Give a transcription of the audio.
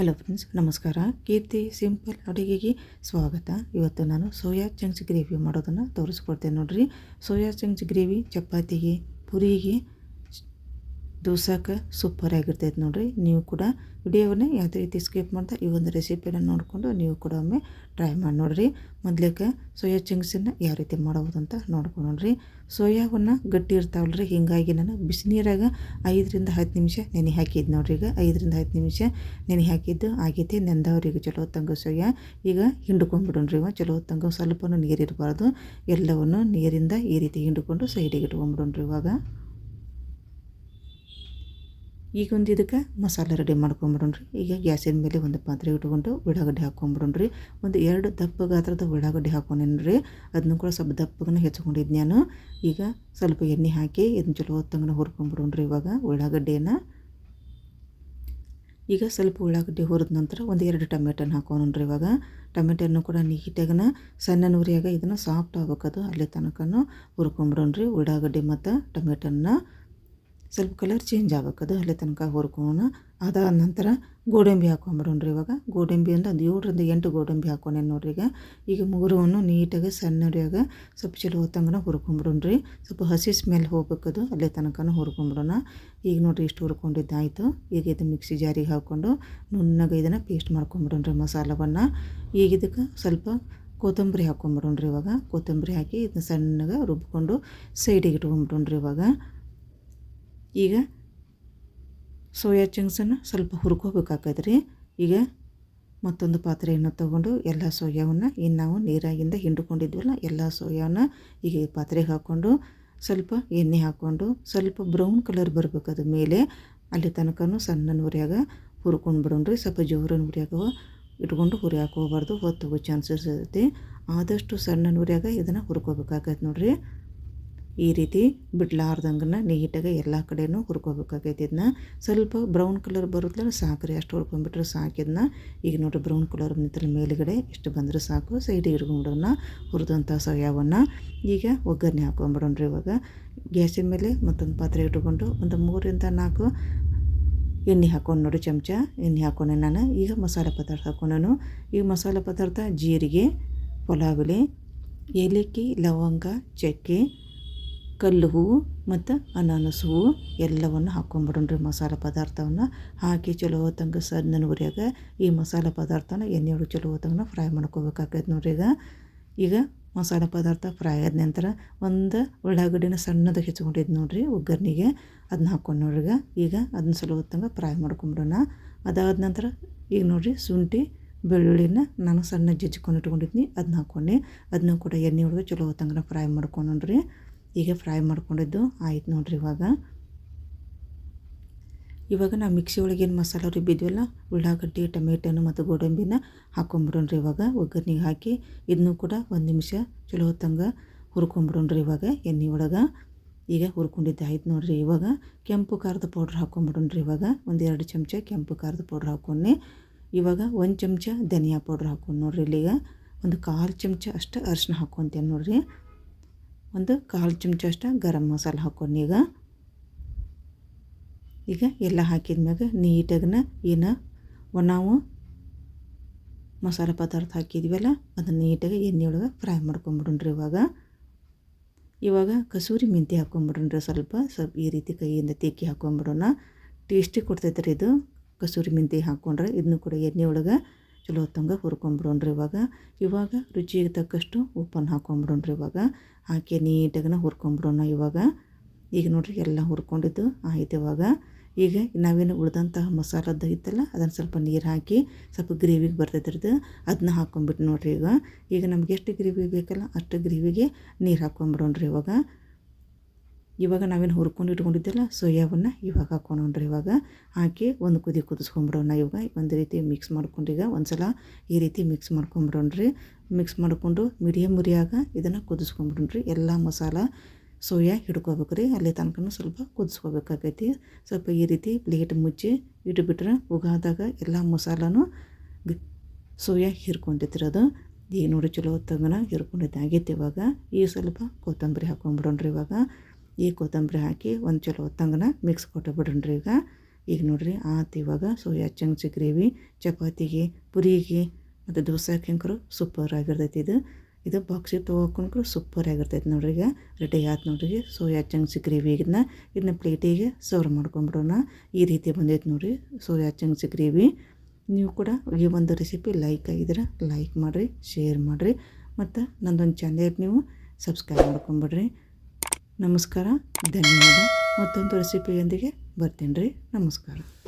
Hello friends, ನಮಸ್ಕಾರ. ಕೀರ್ತಿ simple ಅಡುಗೆಗೆ ಸ್ವಾಗತ. ಇವತ್ತು ನಾನು ಸೋಯಾ ಚಂಕ್ಸ್ ಗ್ರೇವಿ ಮಾಡೋದನ್ನು ತೋರಿಸ್ಕೊಡ್ತೇನೆ ನೋಡ್ರಿ. ಸೋಯಾ ಚಂಕ್ಸ್ ಗ್ರೇವಿ ಚಪಾತಿಗೆ, ಪುರಿಗೆ, ದೋಸೆಗೆ ಸೂಪರ್ ಆಗಿರ್ತೈತೆ ನೋಡ್ರಿ. ನೀವು ಕೂಡ ವಿಡಿಯೋವನ್ನೇ ಯಾವುದೇ ರೀತಿ ಸ್ಕಿಪ್ ಮಾಡ್ತಾ ಈ ಒಂದು ರೆಸಿಪಿನ ನೋಡಿಕೊಂಡು ನೀವು ಕೂಡ ಒಮ್ಮೆ ಟ್ರೈ ಮಾಡಿ ನೋಡಿರಿ. ಮೊದಲಿಗೆ ಸೋಯಾ ಚಂಕ್ಸನ್ನು ಯಾವ ರೀತಿ ಮಾಡೋದು ಅಂತ ನೋಡ್ಕೊಂಡು ನೋಡ್ರಿ. ಸೋಯಾವನ್ನು ಗಟ್ಟಿ ಇರ್ತಾವಲ್ರಿ, ಹೀಗಾಗಿ ನಾನು ಬಿಸಿನೀರಾಗ 5ರಿಂದ 10 ನಿಮಿಷ ನೆನೆ ಹಾಕಿದ್ದು ನೋಡ್ರಿ. ಈಗ 5ರಿಂದ 10 ನಿಮಿಷ ನೆನೆ ಹಾಕಿದ್ದು ಆಗೈತಿ. ನೆಂದವ್ರಿಗೆ ಚಲೋ ಹೊತ್ತಂಗೆ ಸೋಯಾ ಈಗ ಹಿಂಡ್ಕೊಂಡ್ಬಿಡೋಣ್ರಿ. ಚಲೋ ಹೊತ್ತಂಗೆ ಸ್ವಲ್ಪನೂ ನೀರಿರಬಾರ್ದು, ಎಲ್ಲವನ್ನು ನೀರಿಂದ ಈ ರೀತಿ ಹಿಂಡ್ಕೊಂಡು ಸೈಡಿಗೆ ಇಟ್ಕೊಂಡ್ಬಿಡೋಣ್ರಿ. ಈಗ ಒಂದು ಇದಕ್ಕೆ ಮಸಾಲೆ ರೆಡಿ ಮಾಡ್ಕೊಂಬಿಡೋಣ್ರಿ. ಈಗ ಗ್ಯಾಸಿನ ಮೇಲೆ ಒಂದು ಪಾತ್ರೆ ಇಟ್ಕೊಂಡು ಉಳ್ಳಾಗಡ್ಡಿ ಹಾಕ್ಕೊಂಬಿಡೋಣ್ರಿ. ಒಂದು 2 ದಪ್ಪ ಗಾತ್ರದ ಉಳ್ಳಾಗಡ್ಡಿ ಹಾಕೊಂಡೇನ್ರಿ. ಅದನ್ನು ಕೂಡ ಸ್ವಲ್ಪ ದಪ್ಪಗನ ಹೆಚ್ಕೊಂಡಿದ್ದು ನಾನು. ಈಗ ಸ್ವಲ್ಪ ಎಣ್ಣೆ ಹಾಕಿ ಇದನ್ನ ಚಲೋ ಹೊತ್ತಂಗನ ಹುರ್ಕೊಂಬಿಡೋಣ್ರಿ. ಉಳ್ಳಾಗಡ್ಡಿಯನ್ನು ಈಗ ಸ್ವಲ್ಪ ಉಳ್ಳಾಗಡ್ಡಿ ಹುರಿದ ನಂತರ ಒಂದು 2 ಟೊಮೆಟೊನ ಹಾಕೋಣ್ರಿ. ಟೊಮೆಟೊನ್ನು ಕೂಡ ನೀಟಾಗನ ಸಣ್ಣ ಉರಿಯಾಗ ಇದನ್ನು ಸಾಫ್ಟ್ ಆಗ್ಬೇಕದು ಅಲ್ಲಿ ತನಕನೂ ಹುರ್ಕೊಂಬಿಡೋಣ್ರಿ. ಉಳ್ಳಾಗಡ್ಡಿ ಮತ್ತು ಟೊಮೆಟೊನ್ನ ಸ್ವಲ್ಪ ಕಲರ್ ಚೇಂಜ್ ಆಗ್ಬೇಕದು ಅಲ್ಲಿ ತನಕ ಹುರ್ಕೊಳ್ಳೋಣ. ಅದಾದ ನಂತರ ಗೋಡಂಬಿ ಹಾಕ್ಕೊಂಬಿಡೋಣ್ರಿ. ಗೋಡಂಬಿ ಅಂದ್ರೆ ಒಂದು 7ರಿಂದ 8 ಗೋಡಂಬಿ ಹಾಕೊಂಡೆ ನೋಡ್ರಿ. ಈಗ ಮೂರವನ್ನು ನೀಟಾಗಿ ಸಣ್ಣ ಉರಿಯಾಗ ಸ್ವಲ್ಪ ಚಲೋ ಹೊತ್ತಂಗನ ಹುರ್ಕೊಂಬಿಡೋಣ್ರಿ. ಸ್ವಲ್ಪ ಹಸಿ ಸ್ಮೆಲ್ ಹೋಗ್ಬೇಕದು ಅಲ್ಲಿ ತನಕನೂ ಹುರ್ಕೊಂಬಿಡೋಣ. ಈಗ ನೋಡಿರಿ ಇಷ್ಟು ಹುರ್ಕೊಂಡಿದ್ದಾಯಿತು. ಈಗ ಇದು ಮಿಕ್ಸಿ ಜಾರಿಗೆ ಹಾಕ್ಕೊಂಡು ನುಣ್ಣಗೆ ಇದನ್ನು ಪೇಸ್ಟ್ ಮಾಡ್ಕೊಂಬಿಡೋಣ್ರಿ ಮಸಾಲವನ್ನು. ಈಗ ಇದಕ್ಕೆ ಸ್ವಲ್ಪ ಕೊತ್ತಂಬರಿ ಹಾಕ್ಕೊಂಬಿಡೋಣ್ರಿ. ಕೊತ್ತಂಬರಿ ಹಾಕಿ ಇದನ್ನ ಸಣ್ಣಗೆ ರುಬ್ಕೊಂಡು ಸೈಡಿಗೆ ಇಟ್ಕೊಂಬಿಡೋಣ್ರಿ. ಈಗ ಸೋಯಾ ಚಂಕ್ಸನ್ನು ಸ್ವಲ್ಪ ಹುರ್ಕೋಬೇಕಾಗದ್ರಿ. ಈಗ ಮತ್ತೊಂದು ಪಾತ್ರೆಯನ್ನು ತೊಗೊಂಡು ಎಲ್ಲ ಸೋಯಾವನ್ನು ಏನು ನಾವು ನೀರಾಗಿಂದ ಹಿಂಡ್ಕೊಂಡಿದ್ವಲ್ಲ ಎಲ್ಲ ಸೋಯಾವನ್ನು ಈಗ ಈ ಪಾತ್ರೆಗೆ ಹಾಕ್ಕೊಂಡು ಸ್ವಲ್ಪ ಎಣ್ಣೆ ಹಾಕ್ಕೊಂಡು ಸ್ವಲ್ಪ ಬ್ರೌನ್ ಕಲರ್ ಬರಬೇಕದು ಮೇಲೆ ಅಲ್ಲಿ ತನಕನೂ ಸಣ್ಣ ಉರಿಯಾಗ ಹುರ್ಕೊಂಡು ಬಿಡೋಣ್ರಿ. ಸ್ವಲ್ಪ ಜೋರನ ಉರಿಯಾಗ ಇಟ್ಕೊಂಡು ಹುರಿಯಾಕೆ ಹೋಗ್ಬಾರ್ದು, ಹೊತ್ತೋಗೋ ಚಾನ್ಸಸ್ ಇರುತ್ತೆ. ಆದಷ್ಟು ಸಣ್ಣ ಉರಿಯಾಗ ಇದನ್ನು ಹುರ್ಕೋಬೇಕಾಗತ್ತೆ ನೋಡ್ರಿ. ಈ ರೀತಿ ಬಿಡ್ಲಾರ್ದಂಗನ ನೀಟಾಗಿ ಎಲ್ಲ ಕಡೆಯೂ ಹುರ್ಕೋಬೇಕಾಗೈತಿ. ಇದನ್ನ ಸ್ವಲ್ಪ ಬ್ರೌನ್ ಕಲರ್ ಬರುತ್ತಲ್ಲ ಸಾಕ್ರಿ, ಅಷ್ಟು ಹುರ್ಕೊಂಡ್ಬಿಟ್ರೆ ಸಾಕಿದ್ನ. ಈಗ ನೋಡಿರಿ ಬ್ರೌನ್ ಕಲರ್ ಬಂದಿತ್ತಲ್ಲ ಮೇಲುಗಡೆ ಇಷ್ಟು ಬಂದರೆ ಸಾಕು. ಸೈಡಿಗೆ ಇಟ್ಕೊಂಡ್ಬಿಡೋಣ ಹುರಿದಂಥ ಸೋಯಾವನ್ನು. ಈಗ ಒಗ್ಗರಣೆ ಹಾಕ್ಕೊಂಬಿಡೋಣ್ರಿ. ಗ್ಯಾಸಿನ ಮೇಲೆ ಮತ್ತೊಂದು ಪಾತ್ರೆ ಇಟ್ಕೊಂಡು ಒಂದು 3ರಿಂದ 4 ಎಣ್ಣೆ ಹಾಕ್ಕೊಂಡು ನೋಡಿ, ಚಮಚ ಎಣ್ಣೆ ಹಾಕ್ಕೊಂಡೆ ನಾನು. ಈಗ ಮಸಾಲೆ ಪದಾರ್ಥ ಹಾಕ್ಕೊಂಡನು. ಈಗ ಮಸಾಲೆ ಪದಾರ್ಥ ಜೀರಿಗೆ, ಪಲಾವ್ ಎಲೆ, ಏಲಕ್ಕಿ, ಲವಂಗ, ಚಕ್ಕೆ, ಕಲ್ಲು ಹೂವು ಮತ್ತು ಅನಾನಸ್ ಹೂವು ಎಲ್ಲವನ್ನು ಹಾಕ್ಕೊಂಬಿಡೋಣ್ರಿ. ಮಸಾಲೆ ಪದಾರ್ಥವನ್ನು ಹಾಕಿ ಚಲೋ ಹೊತ್ತಂಗೆ ಸಣ್ಣ ಉರಿಯಾಗ ಈ ಮಸಾಲೆ ಪದಾರ್ಥನ ಎಣ್ಣೆಯೊಳಗೆ ಚಲೋ ಹೊತ್ತಂಗೆ ಫ್ರೈ ಮಾಡ್ಕೋಬೇಕಾಗೈತೆ ನೋಡ್ರಿ. ಈಗ ಮಸಾಲೆ ಪದಾರ್ಥ ಫ್ರೈ ಆದ ನಂತರ ಒಂದು ಉಳ್ಳಾಗಡ್ಡಿನ ಸಣ್ಣದಾಗಿ ಹೆಚ್ಕೊಂಡಿದ್ದು ನೋಡ್ರಿ ಒಗ್ಗರಣೆಗೆ, ಅದನ್ನ ಹಾಕ್ಕೊಂಡು ನೋಡ್ರಿ. ಈಗ ಅದನ್ನ ಚಲೋ ಹೊತ್ತಂಗೆ ಫ್ರೈ ಮಾಡ್ಕೊಂಬಿಡೋಣ. ಅದಾದ ನಂತರ ಈಗ ನೋಡಿರಿ ಶುಂಠಿ ಬೆಳ್ಳುಳ್ಳಿನ ನಾನು ಸಣ್ಣ ಜಜ್ಜಿಕೊಂಡು ಇಟ್ಕೊಂಡಿದ್ನಿ, ಅದನ್ನ ಹಾಕ್ಕೊಂಡೆ. ಅದನ್ನು ಕೂಡ ಎಣ್ಣೆ ಒಳಗೆ ಚಲೋ ಹೊತ್ತಂಗೆ ಫ್ರೈ ಮಾಡ್ಕೊಂಡ್ರಿ. ಈಗ ಫ್ರೈ ಮಾಡ್ಕೊಂಡಿದ್ದು ಆಯ್ತು ನೋಡ್ರಿ. ಇವಾಗ ನಾವು ಮಿಕ್ಸಿ ಒಳಗೆ ಏನು ಮಸಾಲೆ ರುಬ್ಬಿದ್ವಲ್ಲ ಉಳ್ಳಾಗಡ್ಡಿ, ಟೊಮೆಟೊನು ಮತ್ತು ಗೋಡಂಬಿನ ಹಾಕ್ಕೊಂಬಿಡೋಣ್ರಿ. ಒಗ್ಗರಣೆಗೆ ಹಾಕಿ ಇದನ್ನು ಕೂಡ 1 ನಿಮಿಷ ಚಲೋ ಹೊತ್ತಂಗೆ ಹುರ್ಕೊಂಬಿಡೋಣ್ರಿ. ಎಣ್ಣೆ ಒಳಗೆ ಈಗ ಹುರ್ಕೊಂಡಿದ್ದು ಆಯ್ತು ನೋಡ್ರಿ. ಕೆಂಪು ಖಾರದ ಪೌಡ್ರ್ ಹಾಕ್ಕೊಂಬಿಡೋಣ್ರಿ. ಒಂದು 2 ಚಮಚ ಕೆಂಪು ಖಾರದ ಪೌಡ್ರ್ ಹಾಕ್ಕೊಂಡೆ. 1 ಚಮಚ ಧನಿಯಾ ಪೌಡ್ರ್ ಹಾಕ್ಕೊಂಡು ನೋಡ್ರಿ. ಇಲ್ಲಿಗ ಒಂದು 1/4 ಚಮಚ ಅಷ್ಟು ಅರಿಶಿನ ಹಾಕ್ಕೊತೇನೆ ನೋಡ್ರಿ. ಒಂದು 1/4 ಚಮಚ ಅಷ್ಟು ಗರಂ ಮಸಾಲೆ ಹಾಕ್ಕೊಂಡು ಈಗ ಎಲ್ಲ ಹಾಕಿದ್ಮ್ಯಾಗ ನೀಟಾಗನ ನಾವು ಮಸಾಲೆ ಪದಾರ್ಥ ಹಾಕಿದ್ವಲ್ಲ ಅದನ್ನು ನೀಟಾಗಿ ಎಣ್ಣೆ ಒಳಗೆ ಫ್ರೈ ಮಾಡ್ಕೊಂಬಿಡೋಣ್ರಿ. ಇವಾಗ ಕಸೂರಿ ಮೆಂತ್ಯ ಹಾಕ್ಕೊಂಬಿಡೋಣ್ರಿ. ಸ್ವಲ್ಪ ಈ ರೀತಿ ಕೈಯಿಂದ ತಿಕ್ಕಿ ಹಾಕ್ಕೊಂಬಿಡೋಣ. ಟೇಸ್ಟಿ ಕೊಡ್ತೈತೆ ಇದು ಕಸೂರಿ ಮೆಂತ್ಯ ಹಾಕ್ಕೊಂಡ್ರೆ. ಇದನ್ನು ಕೂಡ ಎಣ್ಣೆ ಒಳಗೆ ಚಲೋ ಹೊತ್ತಂಗೆ ಹುರ್ಕೊಂಬಿಡೋಣ್ರಿ. ಇವಾಗ ರುಚಿಗೆ ತಕ್ಕಷ್ಟು ಉಪ್ಪನ್ನು ಹಾಕ್ಕೊಂಬಿಡೋಣ್ರಿ. ಹಾಕಿ ನೀಟಾಗನ ಹುರ್ಕೊಂಬಿಡೋಣ. ಈಗ ನೋಡ್ರಿ ಎಲ್ಲ ಹುರ್ಕೊಂಡಿದ್ದು ಆಯ್ತು. ಈಗ ನಾವೇನು ಉಳಿದಂತಹ ಮಸಾಲದ್ದು ಇತ್ತಲ್ಲ ಅದನ್ನು ಸ್ವಲ್ಪ ನೀರು ಹಾಕಿ ಸ್ವಲ್ಪ ಗ್ರೇವಿಗೆ ಬರ್ತೈತ್ರಿದು ಅದನ್ನ ಹಾಕ್ಕೊಂಬಿಟ್ಟು ನೋಡ್ರಿ. ಈಗ ನಮ್ಗೆ ಎಷ್ಟು ಗ್ರೇವಿ ಬೇಕಲ್ಲ ಅಷ್ಟು ಗ್ರೇವಿಗೆ ನೀರು ಹಾಕ್ಕೊಂಬಿಡೋಣ್ರಿ. ಇವಾಗ ನಾವೇನು ಹುರ್ಕೊಂಡು ಇಟ್ಕೊಂಡಿದ್ದಲ್ಲ ಸೋಯಾವನ್ನು ಇವಾಗ ಹಾಕ್ಕೊಂಡ್ರಿ. ಹಾಕಿ ಒಂದು ಕುದಿ ಕುದಿಸ್ಕೊಂಬಿಡೋಣ. ಒಂದು ರೀತಿ ಮಿಕ್ಸ್ ಮಾಡ್ಕೊಂಡು ಒಂದು ಸಲ ಈ ರೀತಿ ಮಿಕ್ಸ್ ಮಾಡ್ಕೊಂಬಿಡೋಣ್ರಿ. ಮಿಕ್ಸ್ ಮಾಡಿಕೊಂಡು ಮೀಡಿಯಮ್ ಉರಿಯಾಗ ಇದನ್ನು ಕುದಿಸ್ಕೊಂಬಿಡೋಣ್ರಿ. ಎಲ್ಲ ಮಸಾಲ ಸೋಯಾ ಹಿಡ್ಕೋಬೇಕ್ರಿ, ಅಲ್ಲಿ ತನಕ ಸ್ವಲ್ಪ ಕುದಿಸ್ಕೋಬೇಕಾಗೈತಿ. ಸ್ವಲ್ಪ ಈ ರೀತಿ ಪ್ಲೇಟ್ ಮುಚ್ಚಿ ಇಟ್ಬಿಟ್ರೆ ಉಗಾದಾಗ ಎಲ್ಲ ಮಸಾಲನೂ ಸೋಯಾ ಹಿರ್ಕೊಂತೈತ್ರಿ. ಈಗ ನೋಡಿ ಚಲೋ ಹೊತ್ತಂಗನ ಹಿರ್ಕೊಂಡಿದ್ದಾಗೈತಿ. ಈಗ ಸ್ವಲ್ಪ ಕೊತ್ತಂಬರಿ ಹಾಕ್ಕೊಂಬಿಡೋಣ್ರಿ. ಈ ಕೊತ್ತಂಬರಿ ಹಾಕಿ ಒಂದು ಚಲೋ ಹೊತ್ತಂಗನ ಮಿಕ್ಸ್ ಕೊಟ್ಟು ಬಿಡೋಣ್ರಿ. ಈಗ ನೋಡಿರಿ ಆತು. ಇವಾಗ ಸೋಯಾ ಚಂಕ್ಸ್ ಗ್ರೇವಿ ಚಪಾತಿಗೆ, ಪುರಿಗೆ ಮತ್ತು ದೋಸೆಗೆ ಅಂಕರು ಸೂಪರ್ ಆಗಿರ್ತೈತಿ. ಇದು ಬಾಕ್ಸಿಗೆ ತೊಗೊಕೊಂಡ್ರು ಸೂಪರ್ ಆಗಿರ್ತೈತೆ ನೋಡ್ರಿ. ಈಗ ರೆಡಿ ಆಯ್ತು ನೋಡ್ರಿ ಸೋಯಾ ಚಂಕ್ಸ್ ಗ್ರೇವಿ. ಇದನ್ನ ಪ್ಲೇಟಿಗೆ ಸರ್ವ್ ಮಾಡ್ಕೊಂಬಿಡೋಣ. ಈ ರೀತಿ ಬಂದೈತೆ ನೋಡಿರಿ ಸೋಯಾ ಚಂಕ್ಸ್ ಗ್ರೇವಿ. ನೀವು ಕೂಡ ಈ ಒಂದು ರೆಸಿಪಿ ಲೈಕ್ ಆಗಿದ್ರೆ ಲೈಕ್ ಮಾಡಿರಿ, ಶೇರ್ ಮಾಡಿರಿ, ಮತ್ತು ನನ್ನದೊಂದು ಚಾನೆಲ್ ನೀವು ಸಬ್ಸ್ಕ್ರೈಬ್ ಮಾಡ್ಕೊಂಬಿಡ್ರಿ. ನಮಸ್ಕಾರ, ಧನ್ಯವಾದ. ಮತ್ತೊಂದು ರೆಸಿಪಿಯೊಂದಿಗೆ ಬರ್ತೀನಿ ರೀ. ನಮಸ್ಕಾರ.